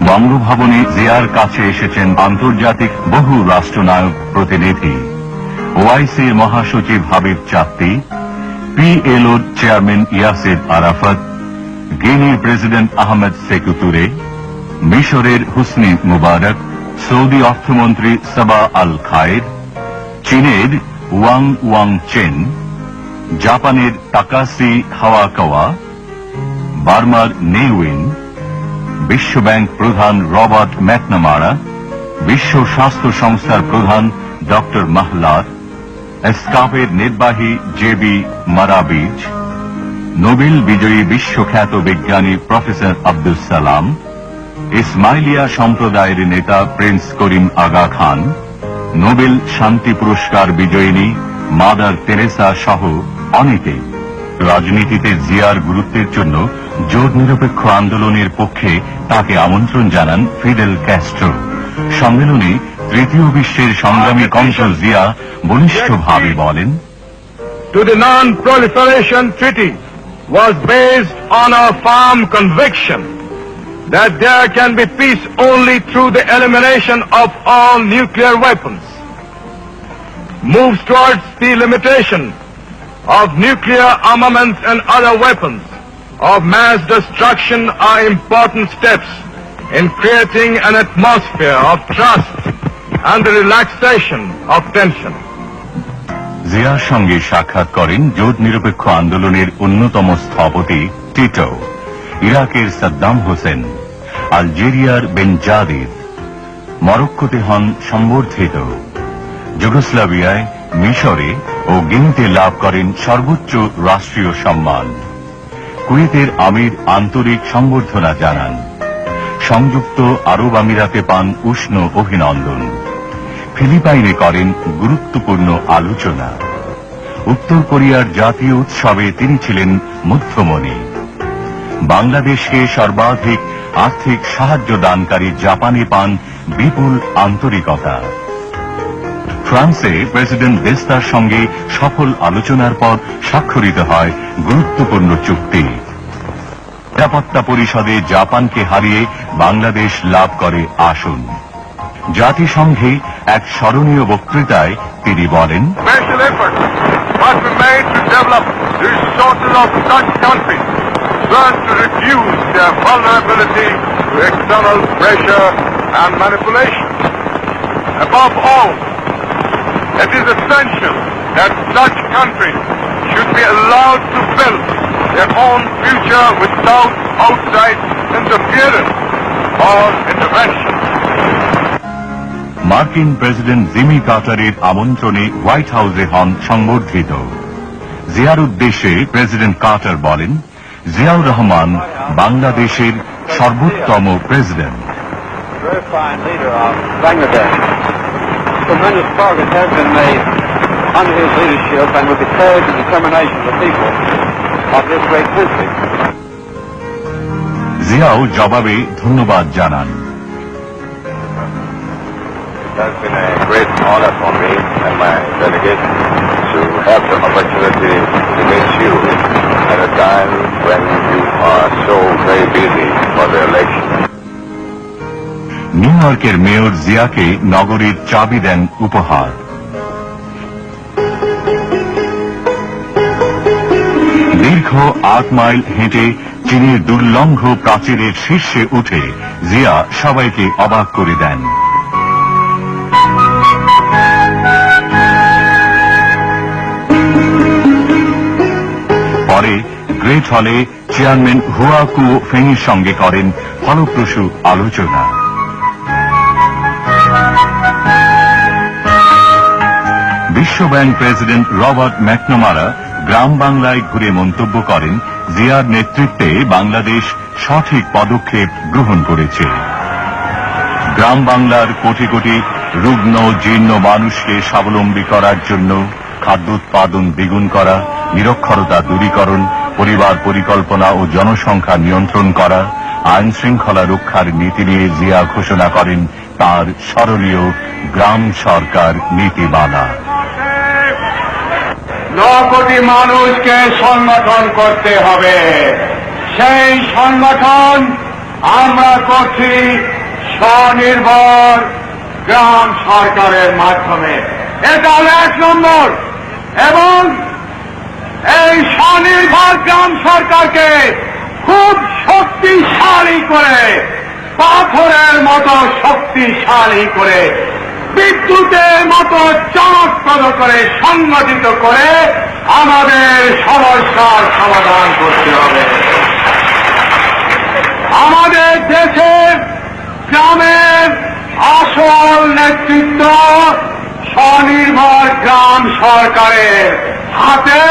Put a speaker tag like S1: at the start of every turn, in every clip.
S1: বঙ্গভবনে জিয়ার কাছে এসেছেন আন্তর্জাতিক বহু রাষ্ট্রনায়ক প্রতিনিধি, ওআইসির মহাসচিব হাবিব চাত্তি, পিএলওর চেয়ারম্যান ইয়াসির আরাফাত, গিনির প্রেসিডেন্ট আহমেদ সেকু তুরে, মিশরের হুসনি মুবারক, সৌদি অর্থমন্ত্রী সাবা আল খায়ের, চীনের ওয়াং ওয়াং চেন, জাপানের তাকাসি হাওয়াকাওয়া, বার্মার নেউইন, বিশ্বব্যাংক প্রধান রবার্ট ম্যাকনামারা, বিশ্ব স্বাস্থ্য সংস্থার প্রধান ডক্টর মাহলার, এসকাপের নির্বাহী জেবি মারাবিজ, নোবেল বিজয়ী বিশ্বখ্যাত বিজ্ঞানী প্রফেসর আব্দুল সালাম, ইসমাইলিয়া সম্প্রদায়ের নেতা প্রিন্স করিম আগা খান, নোবেল শান্তি পুরস্কার বিজয়িনী মাদার তেরেসা সহ অনেকে। রাজনীতিতে জিয়ার গুরুত্বের জন্য জোট নিরপেক্ষ আন্দোলনের পক্ষে তাকে আমন্ত্রণ জানান ফিদেল ক্যাস্ট্রো। সম্মেলনে তৃতীয় বিশ্বের সংগ্রামী কণ্ঠ জিয়া বলিষ্ঠভাবে বলেন,
S2: To the Non-Proliferation Treaty was based on a firm conviction that there can be peace only through the elimination of all nuclear weapons. Moves towards the limitation of nuclear armaments and other weapons of mass destruction are important steps in creating an atmosphere of trust and the relaxation of tension.
S1: জিয়ার সঙ্গে সাক্ষাৎ করেন জোট নিরপেক্ষ আন্দোলনের অন্যতম স্থপতি Tito, ইরাকের সাদ্দাম হোসেন, আলজেরিয়ার বেনজাদিদ, মরক্কোতে হন সম্বর্ধিত, যুগোস্লাভিয়ায়, মিশরে ও গিনিতে লাভ করেন সর্বোচ্চ রাষ্ট্রীয় সম্মান। কুয়েতের আমির আন্তরিক সংবর্ধনা জানান। সংযুক্ত আরব আমিরাতে পান উষ্ণ অভিনন্দন। ফিলিপাইনে করেন গুরুত্বপূর্ণ আলোচনা। উত্তর কোরিয়ার জাতীয় উৎসবে তিনি ছিলেন মধ্যমণি। বাংলাদেশকে সর্বাধিক আর্থিক সাহায্য দানকারী জাপানে পান বিপুল আন্তরিকতা। ফ্রান্সে প্রেসিডেন্ট দেস্তার সঙ্গে সফল আলোচনার পর স্বাক্ষরিত হয় গুরুত্বপূর্ণ চুক্তি। নিরাপত্তা পরিষদে জাপানকে হারিয়ে বাংলাদেশ লাভ করে আসন। জাতিসংঘে এক স্মরণীয় বক্তৃতায় তিনি বলেন,
S2: Special efforts must be made to develop the resources of such countries so as to reduce their vulnerability to external pressure and manipulation. Above all, it is essential that such countries should be allowed to build their own future without outside interference or intervention.
S1: মার্কিন president Jimmy কার্টারের আমন্ত্রণে white হাউসে হন সংবর্ধিত। জিয়ার উদ্দেশ্যে president Carter বলেন, জিয়াউর রহমান বাংলাদেশের সর্বোত্তম president.
S3: Tremendous progress has been made under his leadership and with the courage and determination of the people of this great country.
S1: Xiao জবাবে ধন্যবাদ জানান।
S2: It has been a great honor for me and my delegation to have the opportunity to meet you at a time when you are so very busy for the election.
S1: New ইয়র্কের mayor জিয়াকে নগরীর চাবি দেন উপহার। দীর্ঘ 8 mile হেঁটে চীনের দুর্লঙ্ঘ প্রাচীরের শীর্ষে উঠে জিয়া সবাইকে অবাক করে দেন। পরে গ্রেট হলে চেয়ারম্যান হুয়া কুও ফেংয়ের সঙ্গে করেন ফলপ্রসূ আলোচনা। বিশ্বব্যাংক প্রেসিডেন্ট রবার্ট ম্যাকনামারা গ্রাম বাংলায় ঘুরে মন্তব্য করেন, জিয়ার নেতৃত্বে বাংলাদেশ সঠিক পদক্ষেপ গ্রহণ করেছে। গ্রাম বাংলার কোটি কোটি রুগ্ন জীর্ণ মানুষকে স্বাবলম্বী করার জন্য খাদ্য উৎপাদন দ্বিগুণ করা, নিরক্ষরতা দূরীকরণ, পরিবার পরিকল্পনা ও জনসংখ্যা নিয়ন্ত্রণ করা, আইন শৃঙ্খলা রক্ষার নীতি নিয়ে জিয়া ঘোষণা করেন তার স্মরণীয় গ্রাম সরকার নীতিমালা।
S2: 9 কোটি মানুষকে সংগঠন করতে হবে। সেই সংগঠন আমরা করছি স্বনির্ভর গ্রাম সরকারের মাধ্যমে। এটা হলো 1 নম্বর। এবং এই স্বনির্ভর গ্রাম সরকারকে খুব শক্তিশালী করে, পাথরের মতো শক্তিশালী করে, বিদ্যুতের মতো চমকপ্রদ করে, সংগঠিত করে আমাদের সমস্যার সমাধান করতে হবে। আমাদের দেশের গ্রামের আসল নেতৃত্ব স্বনির্ভর গ্রাম সরকারের হাতে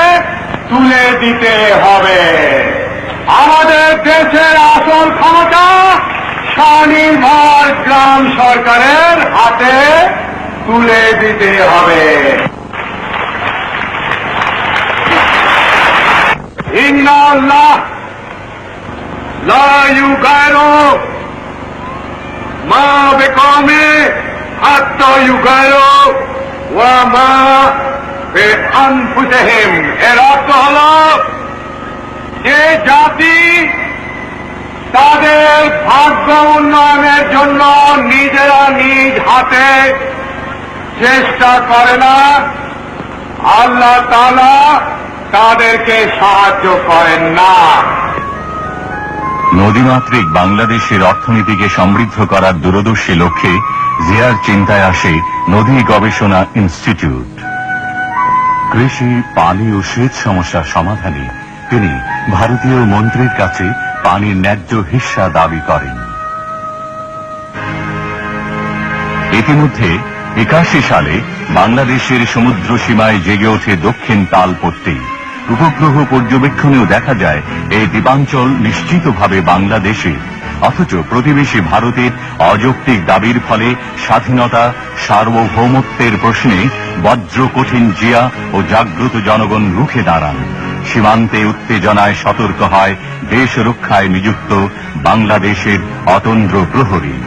S2: তুলে দিতে হবে। আমাদের দেশের আসল ক্ষমতা স্বনির্ভর গ্রাম সরকারের হাতে তুলে দিতে হবে। ইন্নাল্লাহ লা ইউগাইরু মা বিকওমি হাত্তা ইউগাইরু ওয়া মা বিআনফুসিহিম। এর অর্থ হল যে জাতি তাদের ভাগ্য উন্নয়নের জন্য নিজেরা নিজ হাতে চেষ্টা করে না, আল্লাহ তাআলা তাদেরকে সাহায্য করেন না।
S1: নদীমাতৃক বাংলাদেশের অর্থনীতিকে সমৃদ্ধ করার দূরদর্শী লক্ষ্যে জিয়ার চিন্তায় আসে নদী গবেষণা ইনস্টিটিউট। কৃষি, পানি ও সেচ সমস্যার সমাধানে তিনি ভারতীয় মন্ত্রীর কাছে পানির ন্যায্য হিস্সা দাবি করেন। ইতিমধ্যে 81 সালে বাংলাদেশের সমুদ্র সীমায় জেগে ওঠে দক্ষিণ তালপট্টি। উপগ্রহ পর্যবেক্ষণেও দেখা যায় এই দ্বীপাঞ্চল নিশ্চিতভাবে বাংলাদেশের, অথচ প্রতিবেশী ভারতের অযৌক্তিক দাবির ফলে স্বাধীনতা, সার্বভৌমত্বের প্রশ্নে বজ্র কঠিন জিয়া ও জাগ্রত জনগণ রুখে দাঁড়ান। সীমান্তে উত্তেজনায় সতর্ক হয় দেশ রক্ষায় নিযুক্ত বাংলাদেশের অতন্দ্র প্রহরী।